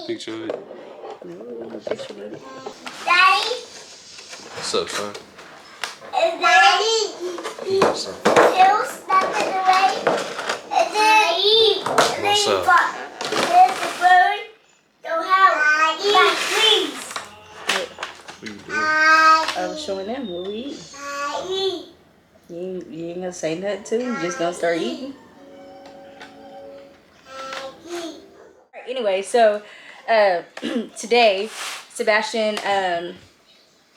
picture of it. Ooh, picture of it. Daddy? What's up, son? Daddy? What's up? He'll snap it away. And then What's you up? got there's a bird. Don't have like trees. What you doing? I was showing them what we eat. You ain't gonna say nothing to them. You just gonna start eating. Alright, anyway, so today, Sebastian,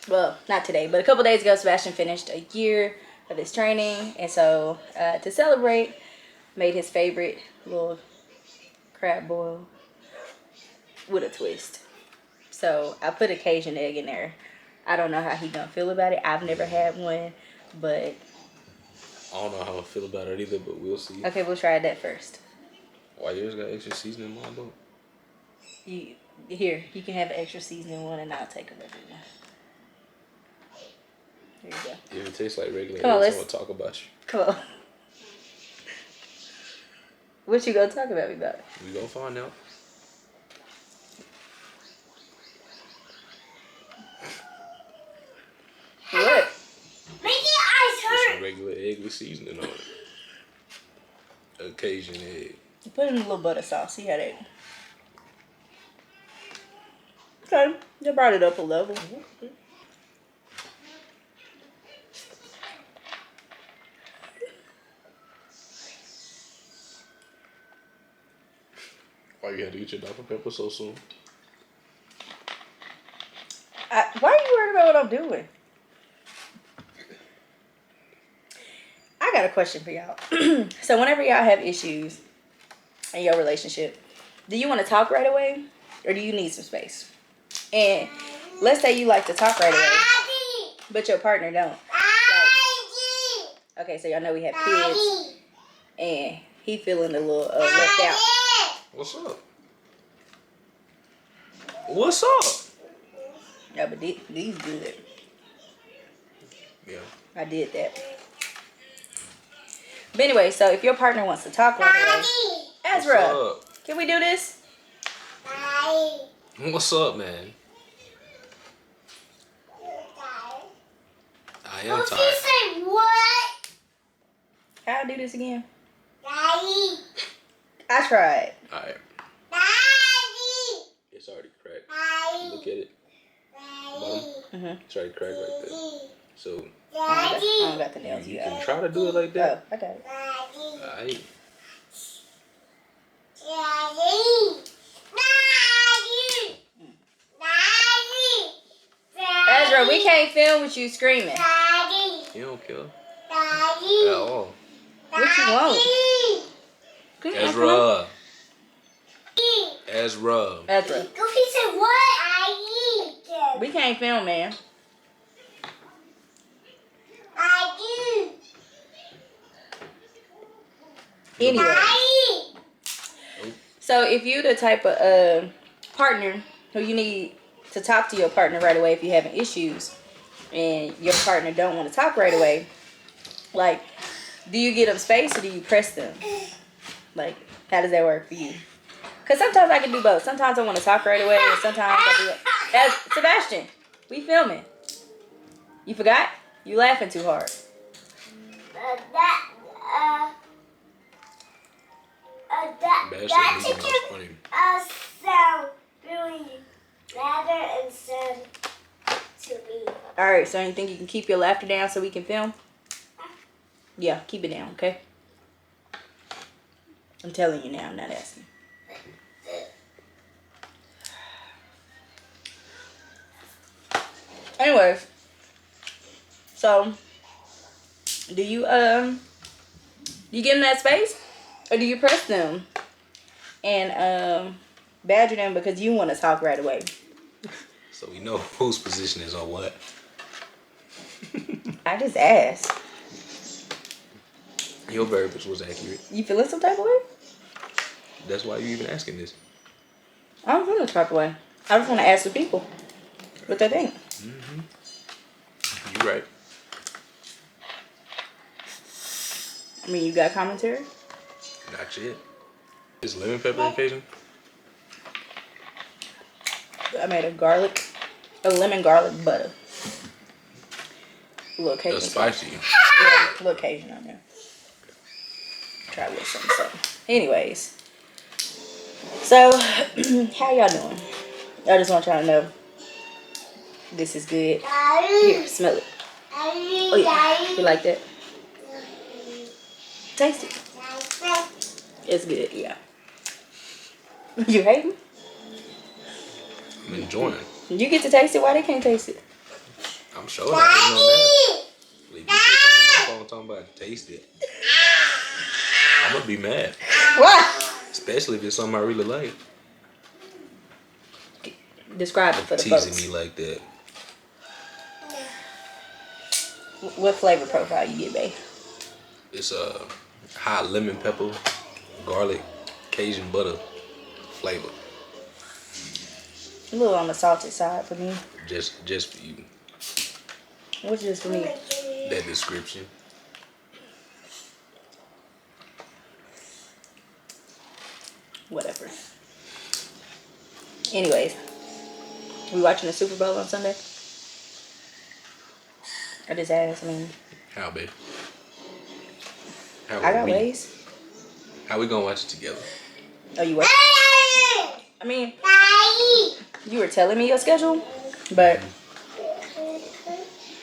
well, not today, but a couple days ago, Sebastian finished a year of his training, and so to celebrate, made his favorite little crab boil with a twist. So I put a Cajun egg in there. I don't know how he gonna feel about it. I've never had one, but I don't know how I feel about it either, but we'll see. okay, we'll try that first. Why yours got extra seasoning, Mom? Though? You can have an extra seasoning one, and I'll take a regular one. There you go. If it tastes like regular Come on, eggs, I'm let's- gonna talk about you. Come on. What you gonna talk about me about? We gonna find out. What? Make your eyes Just hurt. a regular egg with seasoning on it. Cajun egg. You put in a little butter sauce. See how that. Okay, you brought it up a level. Why you had to get your Dr. Pepper so soon? Why are you worried about what I'm doing? I got a question for y'all. So whenever y'all have issues in your relationship, do you want to talk right away, or do you need some space? And let's say you like to talk right away, but your partner don't. Like, okay, so y'all know we have kids, and he feeling a little left out. What's up? What's up? Yeah, but these good. Yeah. I did that. But anyway, so if your partner wants to talk right away, Ezra, What's up? can we do this? What's up, man? I am Don't you tired. say what? Can I do this again? Daddy. I tried. Alright. Daddy. It's already cracked. Daddy. Look at it. Bottom. It's already cracked right there. So I don't got the nails you yet. can try to do it like Oh, that. I got it. Alright. Ezra, we can't film with you screaming. You don't care at Daddy. all. What you want? Come on. Ezra. Ezra. Ezra, Goofy said what? we can't film, man. Anyway, so if you the type of partner who you need to talk to your partner right away if you're having issues, and your partner don't want to talk right away, like, do you give them space or do you press them? Like, how does that work for you? Because sometimes I can do both. Sometimes I want to talk right away, and sometimes I do it. Sebastian, we filming. You forgot? You laughing too hard. That chicken sound really louder and said to me. All right, so you think you can keep your laughter down so we can film? Yeah, keep it down, okay? I'm telling you now, I'm not asking. Anyways, so do you give them that space, or do you press them and badger them because you want to talk right away? So we know whose position is on what. I just asked. Your verbiage was accurate. You feeling some type of way? That's why you even asking this. I don't feel no type of way. I just want to ask the people what they think. You right. I mean, you got commentary? Not yet. Is lemon pepper in Cajun? I made a lemon garlic butter. A little Cajun. That's spicy. Yeah, a little Cajun on there. Try with some. So, anyways. So, how y'all doing? I just want y'all to know this is good. Here, smell it. Oh yeah, you like that? Taste it. It's good, yeah. You hate me? I'm enjoying. You get to taste it. Why they can't taste it? I'm sure that ain't on that. If you put something on my phone talking about taste it, I'm gonna be mad. Why? Especially if it's something I really like. Describe it for the Teasing folks. me like that. What flavor profile you get, babe? It's a hot lemon pepper, garlic, Cajun butter flavor. A little on the salty side for me. Just for you. What's just for me? That description. Whatever. Anyways, we watching the Super Bowl on Sunday? I just asked. I mean, How, babe? How I got we? ways. How we gonna watch it together? Oh, you watch? I mean, you were telling me your schedule, but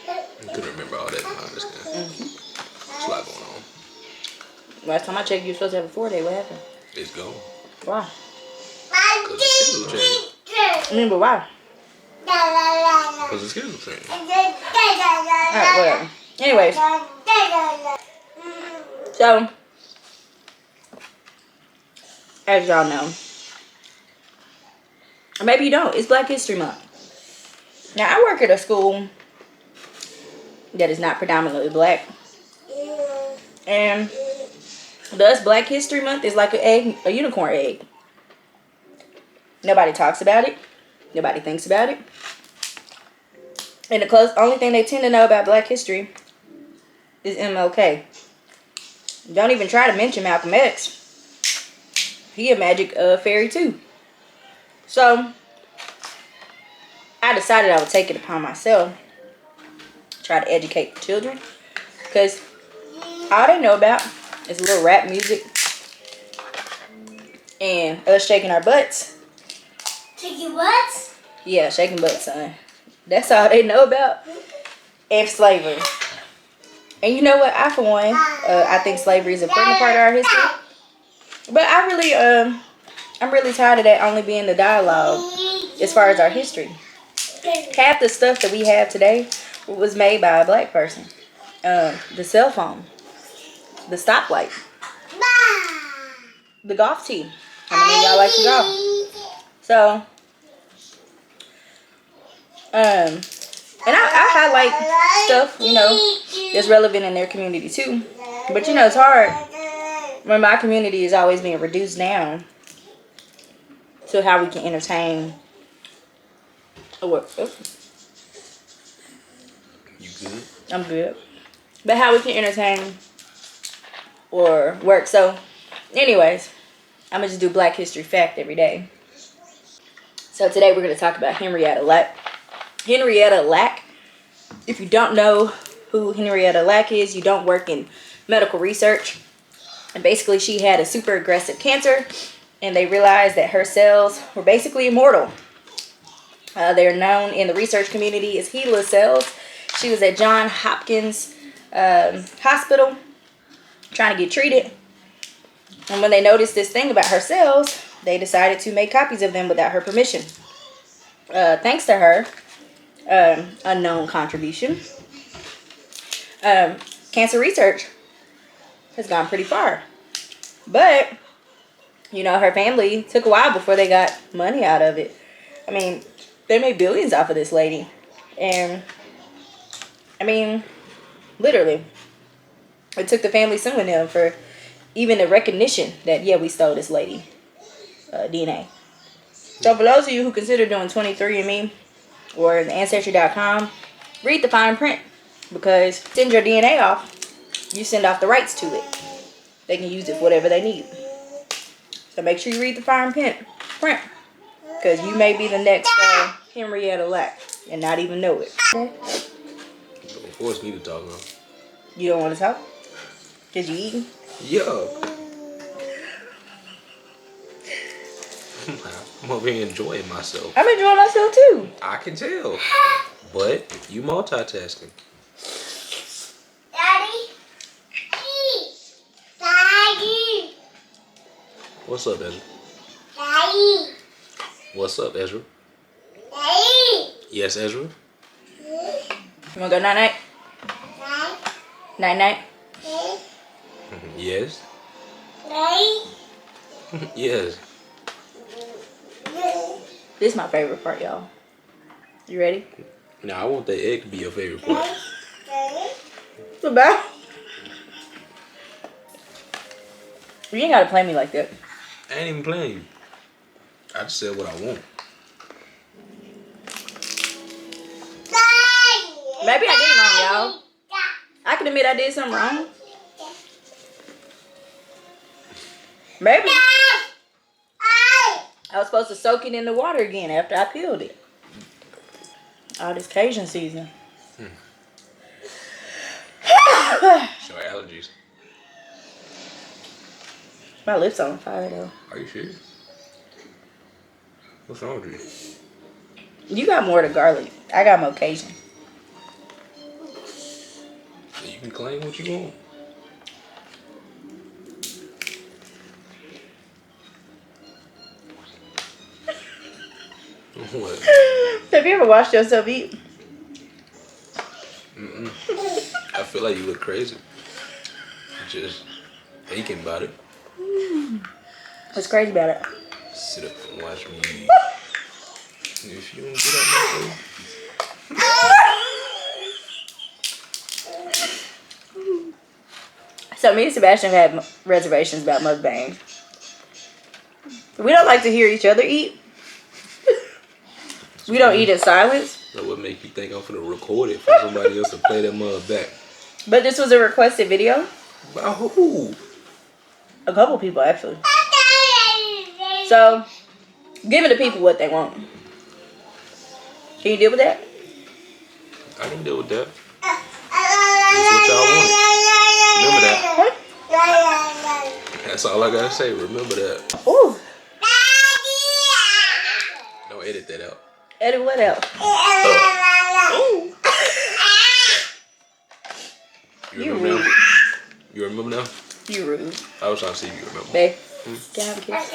I couldn't remember all that. I understand. There's a lot going on. last time I checked, you were supposed to have a 4-day. What happened? It's gone. Why? Cause the schedule changed. I mean, but why? Cause the schedule changed. Alright, whatever. Anyways, so as y'all know, or maybe you don't, it's Black History Month. Now, I work at a school that is not predominantly black, and thus Black History Month is like a unicorn egg. Nobody talks about it. Nobody thinks about it. And the only thing they tend to know about Black history is MLK. Don't even try to mention Malcolm X. He a magic fairy too. So I decided I would take it upon myself to try to educate the children, because all they know about is a little rap music and us shaking our butts. Shaking butts? Yeah, shaking butts, son. That's all they know about. And slavery. And you know what? I, for one, I think slavery is an important part of our history. But I'm really tired of that only being the dialogue as far as our history. Half the stuff that we have today was made by a black person. The cell phone, the stoplight, the golf tee. How many of y'all like to golf? So, and I highlight stuff, you know, that's relevant in their community too. But you know, it's hard when my community is always being reduced down to how we can entertain. Oh, You good? I'm good. But how we can entertain or work. So, anyways, I'm gonna just do Black History Fact every day. So today we're gonna talk about Henrietta Lack. Henrietta Lack. If you don't know who Henrietta Lack is, you don't work in medical research. And basically she had a super aggressive cancer, and they realized that her cells were basically immortal. They're known in the research community as HeLa cells. She was at Johns Hopkins Hospital trying to get treated. And when they noticed this thing about her cells, they decided to make copies of them without her permission. Thanks to her unknown contribution, cancer research has gone pretty far. But, you know, her family took a while before they got money out of it. I mean, they made billions off of this lady. And, I mean, literally, it took the family suing them for even the recognition that, yeah, we stole this lady DNA. So for those of you who consider doing 23andMe or the Ancestry.com, read the fine print, because send your DNA off, you send off the rights to it. They can use it for whatever they need. So make sure you read the fine print. Because you may be the next Henrietta Lack and not even know it. Don't force me to talk now. You don't want to talk? Because you eating? Yeah. I'm over here enjoying myself. I'm enjoying myself too. I can tell. But you multitasking. Daddy. Daddy. What's up, Ezra? Daddy. What's up, Ezra? Daddy. Yes, Ezra? You want to go night-night? Night-night? Yes. Daddy. Yes. This is my favorite part, y'all. You ready? Now, I want the egg to be your favorite part. What's about? You ain't got to play me like that. I ain't even playing you. I just said what I want. Maybe I did wrong, y'all. I can admit I did something wrong. Maybe. I was supposed to soak it in the water again after I peeled it. All this Cajun season. It's your allergies. My lips on fire though. Are you sure? What's wrong with you? You got more to garlic. I got more Cajun. You can claim what you want. What? Have you ever watched yourself eat? Mm-mm. I feel like you look crazy. Just thinking about it. What's crazy about it? Sit up and watch me eat. If you don't get out my face. So me and Sebastian have had reservations about mukbangs. We don't like to hear each other eat. We don't eat in silence. So what make you think I'm finna record it for somebody else to play that mug back? But this was a requested video. By who? A couple people actually. So giving the people what they want. Can you deal with that? I can deal with that. That's what y'all wanted. Remember that. That's all I gotta say. Remember that. Ooh. Don't edit that out. Eddie, what else? Ooh. You remember rude. now? You remember now? You rude. I was trying to see if you remember. Babe, can I have a kiss?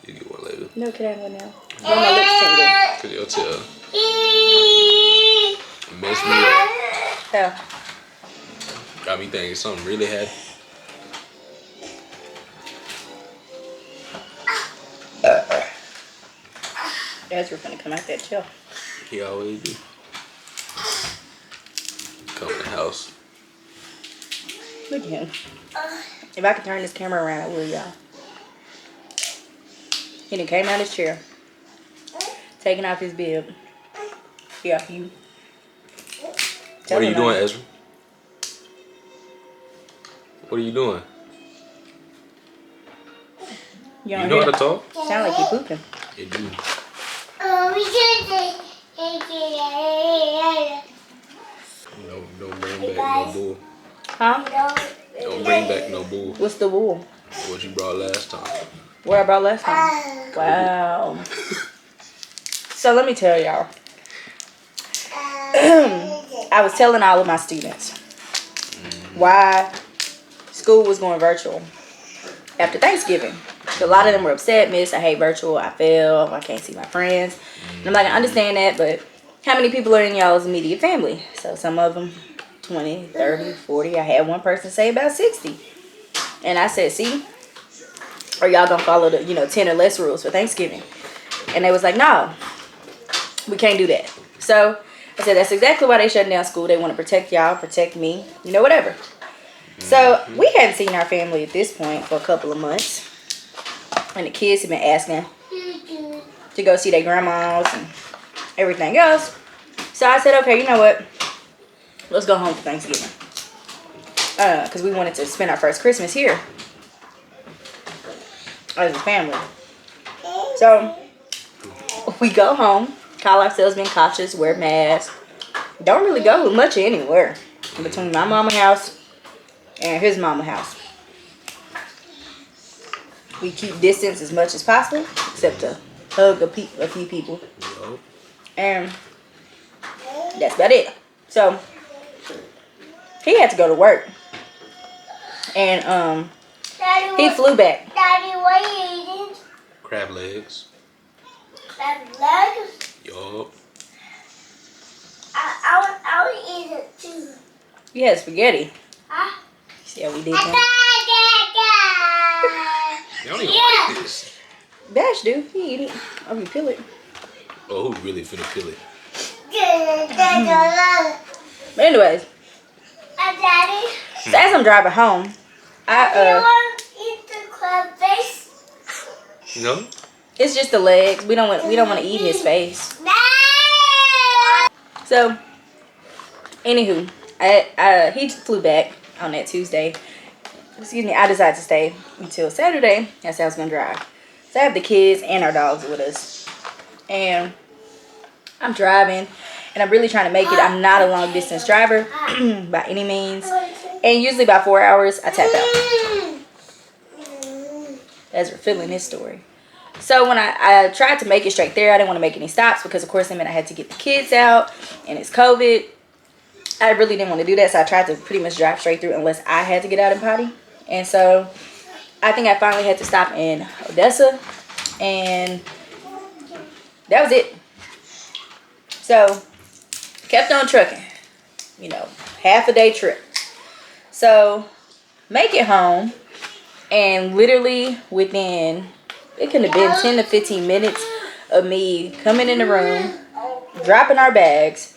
You get one later. No, can I have one now? Where my lips tingle? Cause your tail messed me up. Yeah. Got me thinking something really had. Ezra finna come out that chill. He always do. Come in the house. Look at him. If I could turn this camera around, I would, y'all. He done came out his chair. Taking off his bib. Yeah, you. What are you doing, Ezra? What are you doing? You You know how to talk? Sound like you pooping. You do. Don't bring back no bull. Huh? Don't bring back no bull. What's the wool? What you brought last time. What I brought last time? Wow. So let me tell y'all. I was telling all of my students why school was going virtual after Thanksgiving. So a lot of them were upset. Miss, I hate virtual. I fail. I can't see my friends. And I'm like, I understand that, but how many people are in y'all's immediate family? So some of them 20, 30, 40. I had one person say about 60. And I said, see? Or y'all gonna follow the, 10 or less rules for Thanksgiving. And they was like, no, we can't do that. So I said, that's exactly why they shut down school. They want to protect y'all, protect me, whatever. So we hadn't seen our family at this point for a couple of months. And the kids have been asking to go see their grandmas and everything else. So I said, okay, you know what? Let's go home for Thanksgiving. Because we wanted to spend our first Christmas here as a family. So we go home, call ourselves being cautious, wear masks. Don't really go much anywhere between my mama's house and his mama's house. We keep distance as much as possible, except to hug a few people. And that's about it. So, he had to go to work. And, Daddy, he flew back. Daddy, what are you eating? Crab legs. Crab legs? Yup. I would eat it too. You had spaghetti. Huh? See how we did that? They don't even Yeah. like this. Bash do. He eat it. Or we peel it. Oh, who really finna kill it? But anyways, Daddy, so as I'm driving home, do you want to eat the crab face? No? it's just the legs. We don't want to eat his face. No! So, anywho, he flew back on that Tuesday. Excuse me, I decided to stay until Saturday. That's how I was gonna drive. So I have the kids and our dogs with us, and I'm driving, and I'm really trying to make it. I'm not a long distance driver by any means, and usually by 4 hours I tap out. As we're feeling this story. So when I tried to make it straight there, I didn't want to make any stops because of course that meant I had to get the kids out, and it's COVID. I really didn't want to do that, so I tried to pretty much drive straight through unless I had to get out and potty. And so I think I finally had to stop in Odessa, and that was it. So kept on trucking, half a day trip. So make it home, and literally within, it could have been 10 to 15 minutes of me coming in the room, dropping our bags,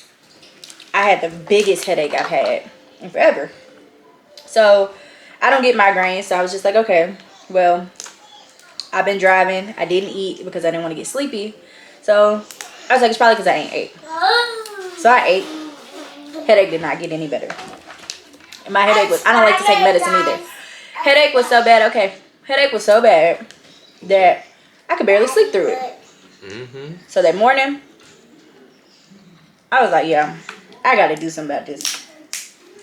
I had the biggest headache I've had in forever. So I don't get migraines, so I was just like, okay, well, I've been driving. I didn't eat because I didn't want to get sleepy. So I was like, it's probably because I ain't ate. So I ate. Headache did not get any better. And my headache was, I don't like to take medicine either. Headache was so bad, okay. Headache was so bad that I could barely sleep through it. So that morning, I was like, yeah, I got to do something about this.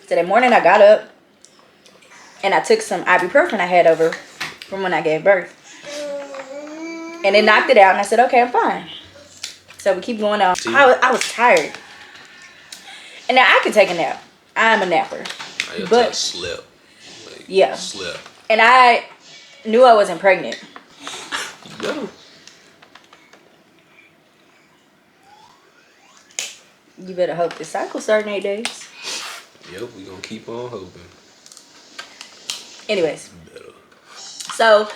So that morning I got up and I took some ibuprofen I had over from when I gave birth. And it knocked it out, and I said, okay, I'm fine. So we keep going on. I was tired. And now I could take a nap. I'm a napper. But slept. Yeah. Slept. And I knew I wasn't pregnant. No. You better hope the cycle starts in 8 days. Yep, we gonna keep on hoping. Anyways. So,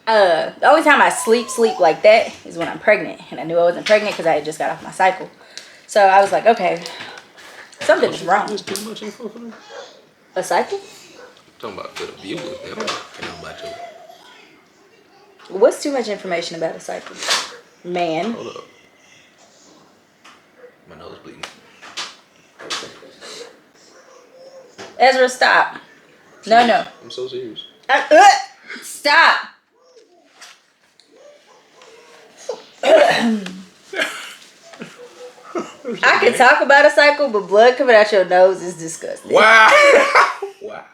the only time I sleep like that is when I'm pregnant. And I knew I wasn't pregnant because I had just got off my cycle. So I was like, okay, something is wrong. There's too much info for them. A cycle? I'm talking about for the viewers. They don't care about you. What's too much information about a cycle? Man. Hold up. My nose bleeding. Ezra, stop. No. I'm so serious. Stop. I can talk about a cycle, but blood coming out your nose is disgusting. Wow. Wow.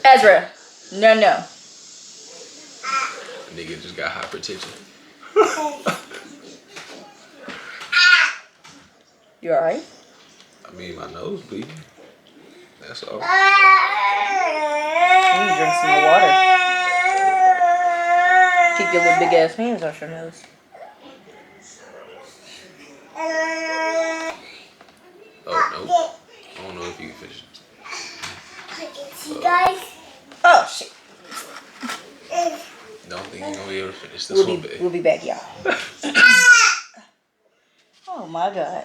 Ezra, no. Nigga just got hypertension. You alright? I mean, my nose bleeding. That's all. You need to drink some more water. Keep your little big ass hands off your nose. Oh, no. I don't know if you can finish it. Guys. Oh, shit. Don't think you're gonna be able to finish this one, babe. We'll be back, y'all. Oh, my God.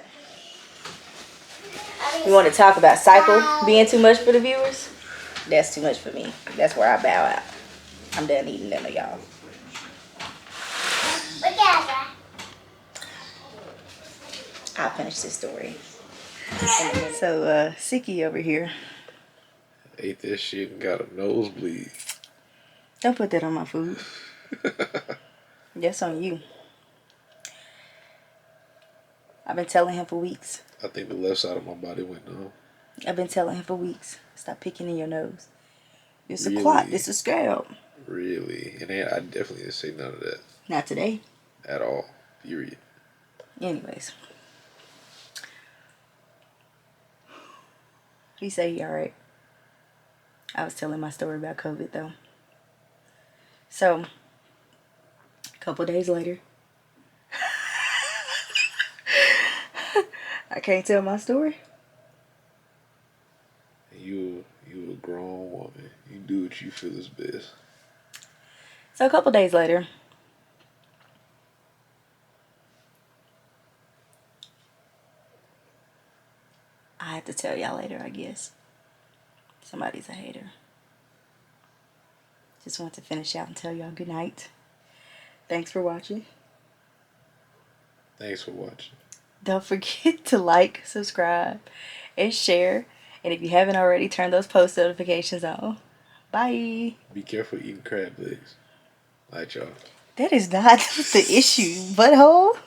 We want to talk about cycle being too much for the viewers? That's too much for me. That's where I bow out. I'm done eating them, y'all. I'll finish this story. So, Siki over here. Ate this shit and got a nosebleed. Don't put that on my food. That's on you. I've been telling him for weeks. I think the left side of my body went numb. I've been telling him for weeks. Stop picking in your nose. It's Really? a clot. It's a scab. Really? And I definitely didn't say none of that. Not today. At all. Period. Anyways. He said he alright. I was telling my story about COVID though. So, a couple days later. I can't tell my story. You a grown woman. You do what you feel is best. So a couple days later, I have to tell y'all later, I guess. Somebody's a hater. Just want to finish out and tell y'all good night. Thanks for watching. Thanks for watching. Don't forget to like, subscribe, and share. And if you haven't already, turn those post notifications on. Bye. Be careful eating crab legs. All right, y'all. That is not the issue, butthole.